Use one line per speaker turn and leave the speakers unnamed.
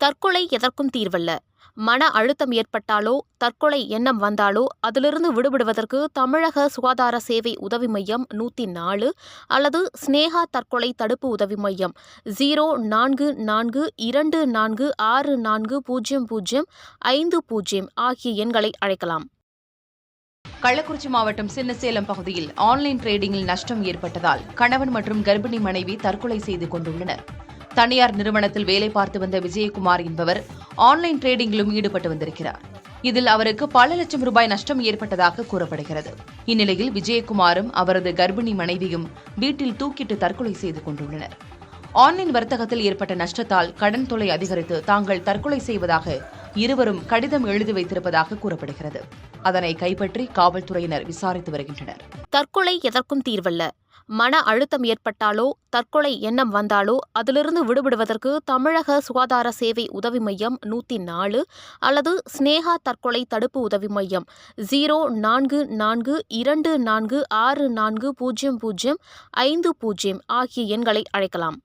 தற்கொலை எதற்கும் தீர்வல்ல. மன அழுத்தம் ஏற்பட்டாலோ, தற்கொலை எண்ணம் வந்தாலோ அதிலிருந்து விடுபடுவதற்கு தமிழக சுகாதார சேவை உதவி மையம் 104 அல்லது ஸ்னேகா தற்கொலை தடுப்பு உதவி மையம் 0442640050 ஆகிய எண்களை அழைக்கலாம்.
கள்ளக்குறிச்சி மாவட்டம் சின்னசேலம் பகுதியில் ஆன்லைன் டிரேடிங்கில் நஷ்டம் ஏற்பட்டதால் கணவன் மற்றும் கர்ப்பிணி மனைவி தற்கொலை செய்து கொண்டுள்ளனர். தனியார் நிறுவனத்தில் வேலை பார்த்து வந்த விஜயகுமார் என்பவர் ஆன்லைன் டிரேடிங்கிலும் ஈடுபட்டு வந்திருக்கிறார். இதில் அவருக்கு பல லட்சம் ரூபாய் நஷ்டம் ஏற்பட்டதாக கூறப்படுகிறது. இந்நிலையில் விஜயகுமாரும் அவரது கர்ப்பிணி மனைவியும் வீட்டில் தூக்கிட்டு தற்கொலை செய்து கொண்டுள்ளனர். ஆன்லைன் வர்த்தகத்தில் ஏற்பட்ட நஷ்டத்தால் கடன் தொல்லை அதிகரித்து தாங்கள் தற்கொலை செய்வதாக இருவரும் கடிதம் எழுதி வைத்திருப்பதாக கூறப்படுகிறது. அதனை கைப்பற்றி காவல்துறையினர் விசாரித்து வருகின்றனர்.
தற்கொலை எதற்கும் தீர்வல்ல. மன அழுத்தம் ஏற்பட்டாலோ, தற்கொலை எண்ணம் வந்தாலோ அதிலிருந்து விடுபடுவதற்கு தமிழக சுகாதார சேவை உதவி மையம் 104 அல்லது ஸ்னேகா தற்கொலை தடுப்பு உதவி மையம் 0442646050 ஆகிய எண்களை அழைக்கலாம்.